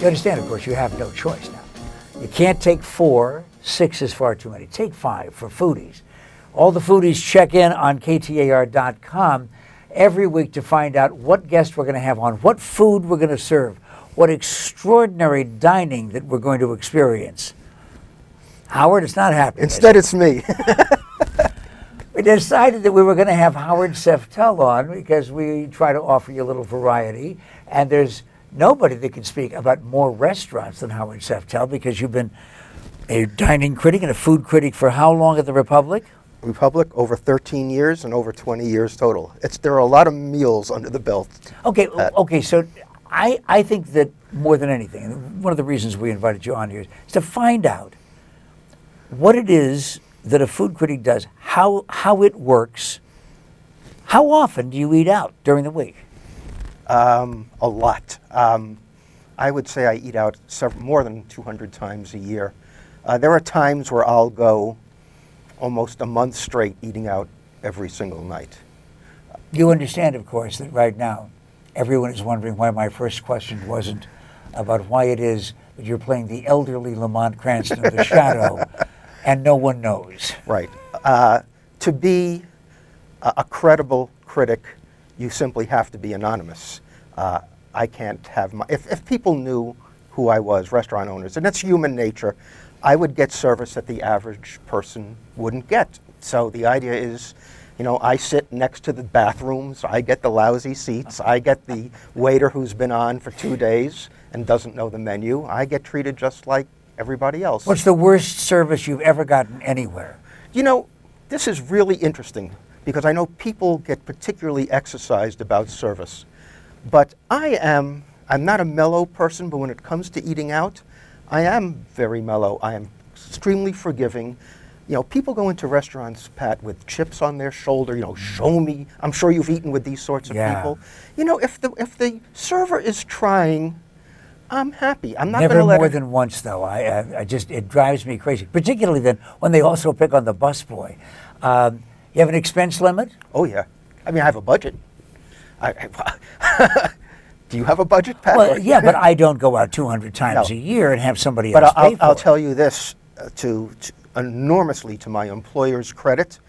You understand, of course, you have no choice now. You can't take 4, 6 is far too many. Take 5 for Foodies. All the Foodies check in on KTAR.com every week to find out what guest we're going to have on, what food we're going to serve, what extraordinary dining that we're going to experience. Howard, it's not happening. Instead, it's me. We decided that we were going to have Howard Seftel on because we try to offer you a little variety, and there's nobody that can speak about more restaurants than Howard Seftel, because you've been a dining critic and a food critic for how long at the Republic? Republic, over 13 years and over 20 years total. There are a lot of meals under the belt. Okay, so I think that more than anything, and one of the reasons we invited you on here is to find out what it is that a food critic does, how it works. How often do you eat out during the week? A lot. I would say I eat out more than 200 times a year. There are times where I'll go almost a month straight eating out every single night. You understand, of course, that right now everyone is wondering why my first question wasn't about why it is that you're playing the elderly Lamont Cranston of The Shadow, and no one knows. Right. To be a credible critic, you simply have to be anonymous. I can't have if people knew who I was, restaurant owners, and that's human nature, I would get service that the average person wouldn't get. So the idea is, I sit next to the bathrooms, I get the lousy seats, I get the waiter who's been on for 2 days and doesn't know the menu. I get treated just like everybody else. What's the worst service you've ever gotten anywhere? This is really interesting because I know people get particularly exercised about service. But I'm not a mellow person, but when it comes to eating out, I am very mellow. I am extremely forgiving. People go into restaurants, Pat, with chips on their shoulder, show me. I'm sure you've eaten with these sorts of people. If the server is trying, I'm happy. I'm not going to let Never more than once, though. It drives me crazy, particularly then when they also pick on the busboy. You have an expense limit? Oh, yeah. I have a budget. Do you have a budget, Pat? Well, yeah, but I don't go out 200 times a year and have somebody else pay for it. I'll tell you this, enormously to my employer's credit,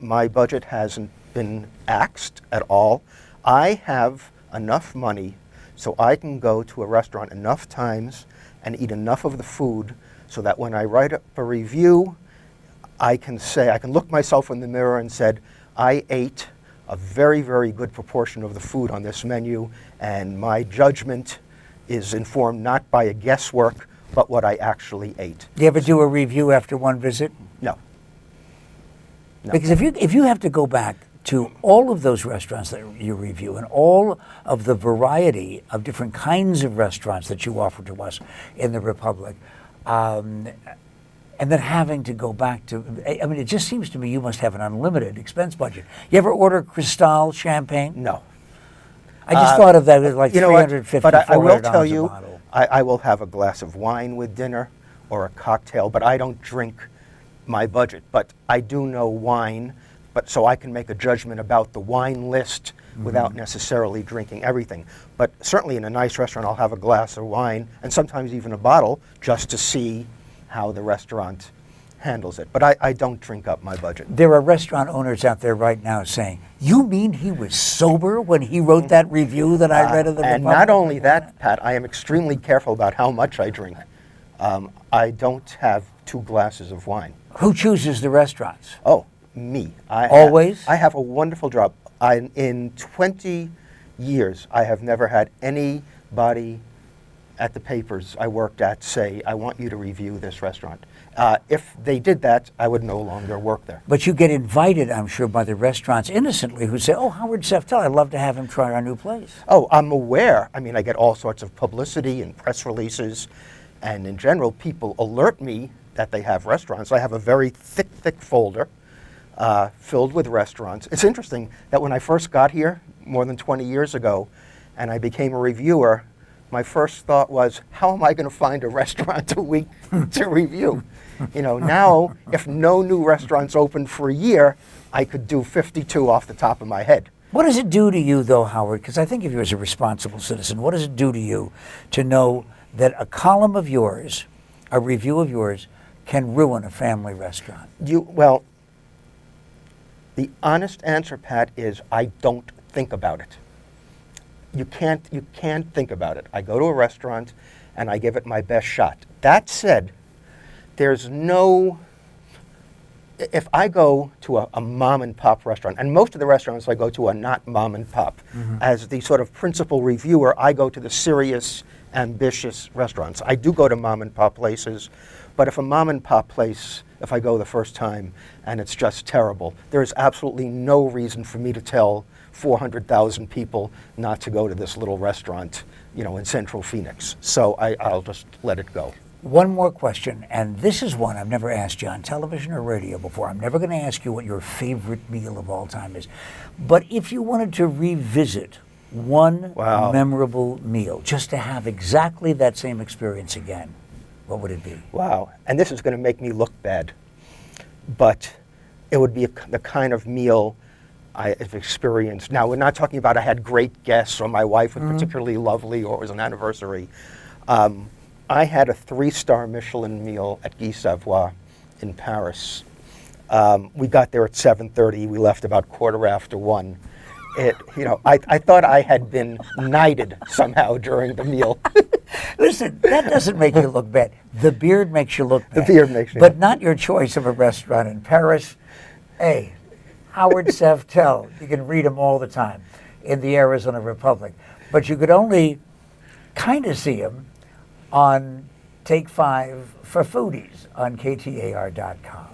my budget hasn't been axed at all. I have enough money so I can go to a restaurant enough times and eat enough of the food so that when I write up a review, I can look myself in the mirror and said, I ate a very, very good proportion of the food on this menu, and my judgment is informed not by a guesswork, but what I actually ate. Do you ever do a review after one visit? No. Because if you have to go back to all of those restaurants that you review and all of the variety of different kinds of restaurants that you offer to us in the Republic, and then having to go back to, it just seems to me you must have an unlimited expense budget. You ever order Cristal champagne? No. I just thought of that as like $350, but I will tell $400 you, a bottle. I will have a glass of wine with dinner or a cocktail, but I don't drink my budget. But I do know wine, so I can make a judgment about the wine list without necessarily drinking everything. But certainly in a nice restaurant, I'll have a glass of wine and sometimes even a bottle just to see how the restaurant handles it. But I don't drink up my budget. There are restaurant owners out there right now saying, you mean he was sober when he wrote that review that I read of the And Republic? not only that, Pat, I am extremely careful about how much I drink. I don't have 2 glasses of wine. Who chooses the restaurants? Oh, me. Always? I have a wonderful job. In 20 years, I have never had anybody at the papers I worked at say, I want you to review this restaurant. If they did that, I would no longer work there. But you get invited, I'm sure, by the restaurants innocently who say, oh, Howard Seftel, I'd love to have him try our new place. Oh, I'm aware. I get all sorts of publicity and press releases. And in general, people alert me that they have restaurants. I have a very thick folder filled with restaurants. It's interesting that when I first got here, more than 20 years ago, and I became a reviewer, my first thought was, how am I going to find a restaurant a week to review? Now, if no new restaurants open for a year, I could do 52 off the top of my head. What does it do to you, though, Howard? Because I think of you as a responsible citizen. What does it do to you to know that a column of yours, a review of yours, can ruin a family restaurant? Well, the honest answer, Pat, is I don't think about it. You can't think about it. I go to a restaurant and I give it my best shot. That said, there's no, if I go to a mom and pop restaurant, and most of the restaurants I go to are not mom and pop, as the sort of principal reviewer, I go to the serious, ambitious restaurants. I do go to mom and pop places, but if a mom and pop place, if I go the first time and it's just terrible, there is absolutely no reason for me to tell 400,000 people not to go to this little restaurant, in Central Phoenix. So I'll just let it go. One more question, and this is one I've never asked you on television or radio before. I'm never going to ask you what your favorite meal of all time is. But if you wanted to revisit one memorable meal, just to have exactly that same experience again, what would it be? Wow. And this is going to make me look bad, but it would be the kind of meal I have experienced. Now, we're not talking about I had great guests or my wife was particularly lovely or it was an anniversary. I had a 3-star Michelin meal at Guy Savoy in Paris. We got there at 7:30. We left about 1:15. I thought I had been knighted somehow during the meal. Listen, that doesn't make you look bad. The beard makes you look bad. The beard makes me But not your choice of a restaurant in Paris. Hey, Howard Seftel, you can read him all the time in the Arizona Republic. But you could only kind of see him on Take 5 for Foodies on KTAR.com.